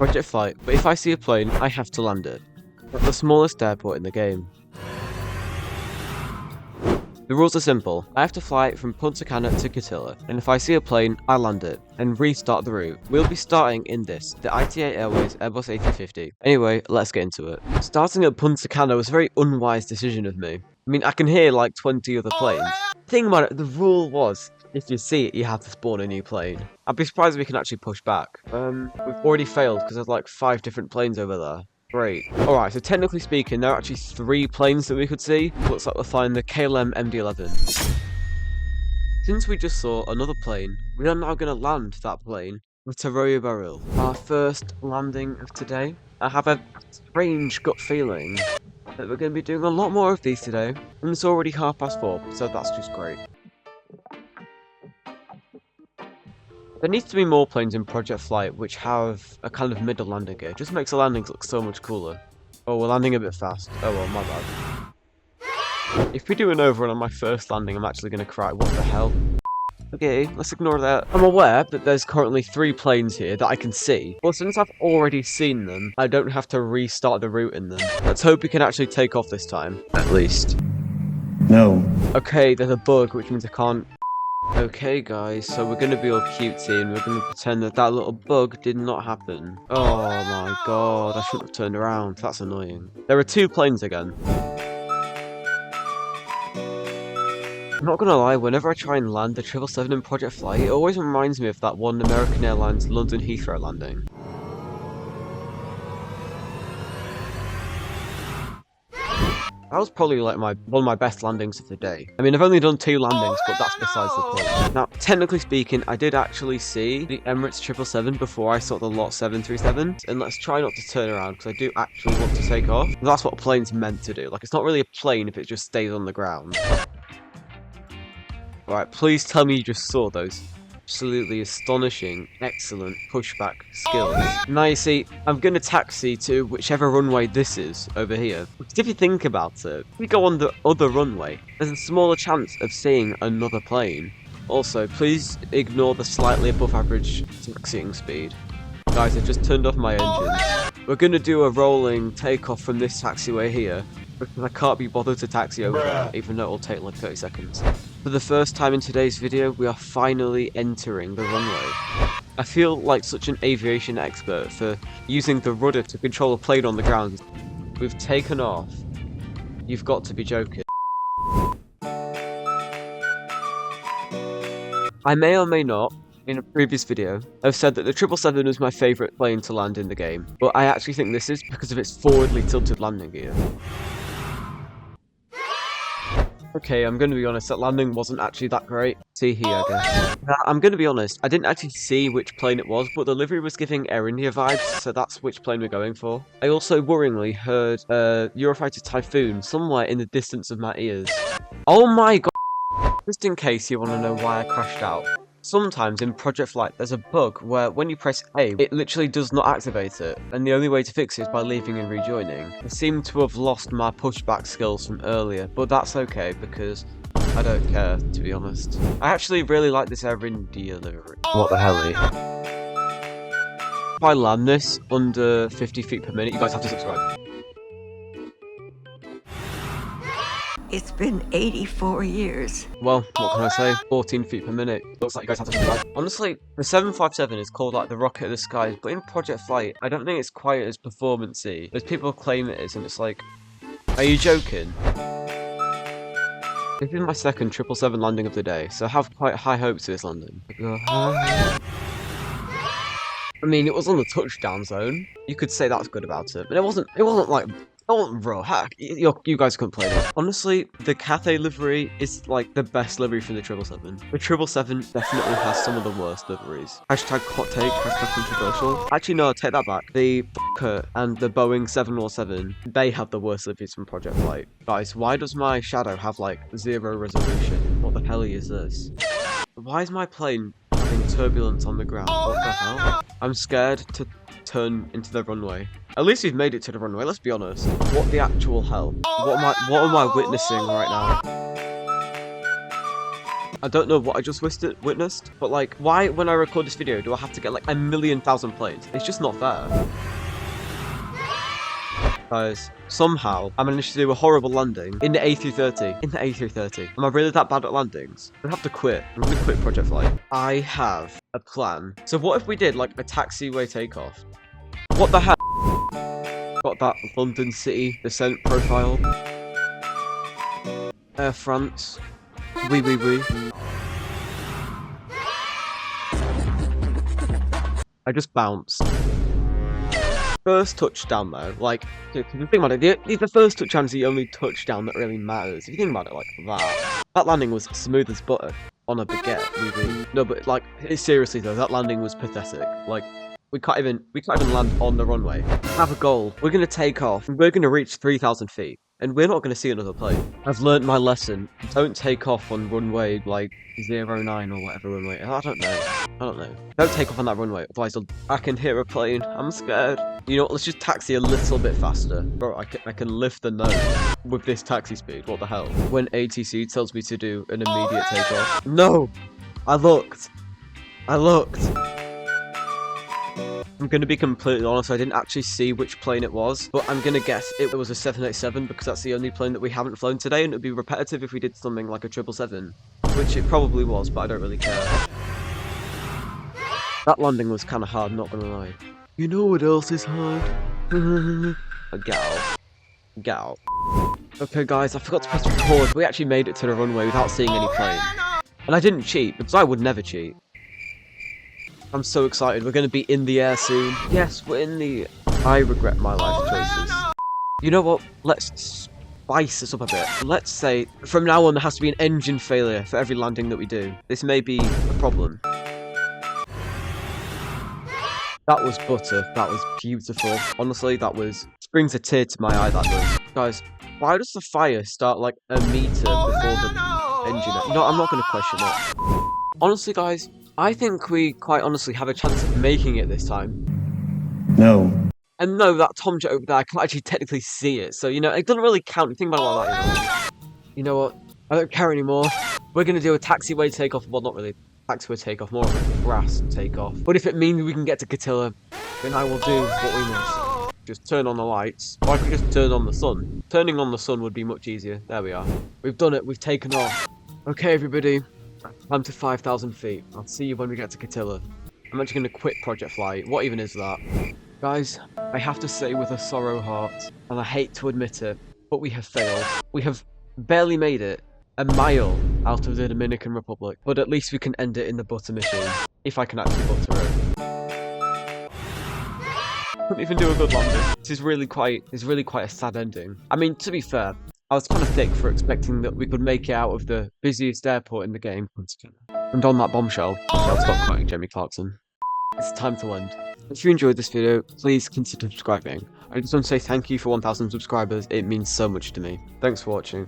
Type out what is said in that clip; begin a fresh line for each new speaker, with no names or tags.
Project Flight, but if I see a plane, I have to land it. At the smallest airport in the game. The rules are simple. I have to fly from Punta Cana to Catilla, and if I see a plane, I land it, and restart the route. We'll be starting in this, the ITA Airways Airbus A350. Anyway, let's get into it. Starting at Punta Cana was a very unwise decision of me. I mean, I can hear like 20 other planes. Think about it, the rule was, if you see it, you have to spawn a new plane. I'd be surprised if we can actually push back. We've already failed because there's like 5 different planes over there. Great. Alright, so technically speaking, there are actually 3 planes that we could see. Looks like we're flying the KLM MD-11. Since we just saw another plane, we are now going to land that plane with Tarroya Baril. Our first landing of today. I have a strange gut feeling that we're going to be doing a lot more of these today. And it's already 4:30, so that's just great. There needs to be more planes in Project Flight which have a kind of middle landing gear. It just makes the landings look so much cooler. Oh, we're landing a bit fast. Oh well, my bad. If we do an overrun on my first landing, I'm actually going to cry. What the hell? Okay, let's ignore that. I'm aware that there's currently 3 planes here that I can see. Well, since I've already seen them, I don't have to restart the route in them. Let's hope we can actually take off this time. At least.
No.
Okay, there's a bug, which means I can't... Okay guys, so we're going to be all cutesy and we're going to pretend that that little bug did not happen. Oh my god, I shouldn't have turned around. That's annoying. There are 2 planes again. I'm not gonna lie, whenever I try and land the 777 in Project Flight, it always reminds me of that one American Airlines London Heathrow landing. That was probably like one of my best landings of the day. I mean, I've only done 2 landings, but that's besides the point. Now, technically speaking, I did actually see the Emirates 777 before I saw the Lot 737, and let's try not to turn around, because I do actually want to take off. That's what a plane's meant to do. Like, it's not really a plane if it just stays on the ground. Alright, please tell me you just saw those absolutely astonishing, excellent pushback skills. Now you see, I'm going to taxi to whichever runway this is over here. Because if you think about it, if we go on the other runway, there's a smaller chance of seeing another plane. Also, please ignore the slightly above average taxiing speed. Guys, I've just turned off my engine. We're going to do a rolling takeoff from this taxiway here, because I can't be bothered to taxi over there, even though it'll take like 30 seconds. For the first time in today's video, we are finally entering the runway. I feel like such an aviation expert for using the rudder to control a plane on the ground. We've taken off. You've got to be joking. I may or may not, in a previous video, have said that the 777 was my favourite plane to land in the game, but I actually think this is because of its forwardly tilted landing gear. Okay, I'm going to be honest, that landing wasn't actually that great. See here, I guess. I'm going to be honest, I didn't actually see which plane it was, but the livery was giving Air India vibes, so that's which plane we're going for. I also worryingly heard Eurofighter Typhoon somewhere in the distance of my ears. Oh my god! Just in case you want to know why I crashed out. Sometimes in Project Flight, there's a bug where when you press A, it literally does not activate it, and the only way to fix it is by leaving and rejoining. I seem to have lost my pushback skills from earlier, but that's okay because I don't care, to be honest. I actually really like this Air India livery. What the hell, If I land this under 50 feet per minute, you guys have to subscribe.
It's been 84 years.
Well, what can I say? 14 feet per minute. Looks like you guys have to subscribe. Honestly, the 757 is called like the rocket of the skies, but in Project Flight, I don't think it's quite as performance-y as people claim it is, and it's like, are you joking? This is my second 777 landing of the day, so I have quite high hopes for this landing. I mean, it was on the touchdown zone. You could say that's good about it, but it wasn't like... Oh, bro, you guys couldn't play that. Honestly, the Cathay livery is like the best livery from the 777. The 777 definitely has some of the worst liveries. Hashtag hot take, hashtag controversial. Actually, no, take that back. The and the Boeing 747, they have the worst liveries from Project Flight. Guys, why does my shadow have like 0 resolution? What the hell is this? Why is my plane having turbulence on the ground? What the hell? I'm scared to turn into the runway. At least we've made it to the runway, let's be honest. What the actual hell? What am I witnessing right now? I don't know what I just witnessed, but like, why when I record this video do I have to get like 1,000,000 planes? It's just not fair. Guys, somehow I managed to do a horrible landing in the A330. In the A330. Am I really that bad at landings? I have to quit. I'm gonna quit Project Flight. I have a plan. So what if we did like a taxiway takeoff? What the hell? Got that London City descent profile. Air France. Oui. I just bounced. First touchdown though, like, if you think about it, the first touchdown is the only touchdown that really matters. If you think about it like that. That landing was smooth as butter on a baguette. Oui. No, but like, seriously though, that landing was pathetic. Like, we can't even land on the runway. We have a goal. We're gonna take off and we're gonna reach 3,000 feet. And we're not gonna see another plane. I've learned my lesson. Don't take off on runway like 09 or whatever runway. I don't know. Don't take off on that runway, otherwise I can hear a plane. I'm scared. You know what, let's just taxi a little bit faster. Bro, I can lift the nose with this taxi speed. What the hell? When ATC tells me to do an immediate takeoff. No! I looked. I'm gonna be completely honest, I didn't actually see which plane it was, but I'm gonna guess it was a 787 because that's the only plane that we haven't flown today, and it would be repetitive if we did something like a 777, which it probably was, but I don't really care. That landing was kind of hard, not gonna lie. You know what else is hard? A gal. Okay guys, I forgot to press record. We actually made it to the runway without seeing any plane. And I didn't cheat, because I would never cheat. I'm so excited, we're going to be in the air soon. Yes, we're in the... I regret my life choices. You know what? Let's spice this up a bit. Let's say, from now on, there has to be an engine failure for every landing that we do. This may be a problem. That was butter. That was beautiful. Honestly, that brings a tear to my eye, that does. Guys, why does the fire start like a meter before the engine? No, I'm not going to question it. Honestly, guys, I think we quite honestly have a chance of making it this time.
No.
And no, that Tom jet over there, I can't actually technically see it. So, you know, it doesn't really count. You think about it like that, you know what? I don't care anymore. We're going to do a taxiway takeoff. Well, not really taxiway takeoff, more of a grass takeoff. But if it means we can get to Catilla, then I will do what we must. Just turn on the lights. Or I could just turn on the sun. Turning on the sun would be much easier. There we are. We've done it. We've taken off. Okay, everybody. Climb to 5,000 feet. I'll see you when we get to Catilla. I'm actually going to quit Project Flight. What even is that? Guys, I have to say with a sorrow heart, and I hate to admit it, but we have failed. We have barely made it a mile out of the Dominican Republic, but at least we can end it in the butter machine, if I can actually butter it. Couldn't even do a good landing. This is really quite a sad ending. I mean, to be fair, I was kind of thick for expecting that we could make it out of the busiest airport in the game. And on that bombshell, I'll stop quoting Jamie Clarkson. It's time to end. If you enjoyed this video, please consider subscribing. I just want to say thank you for 1,000 subscribers, it means so much to me. Thanks for watching.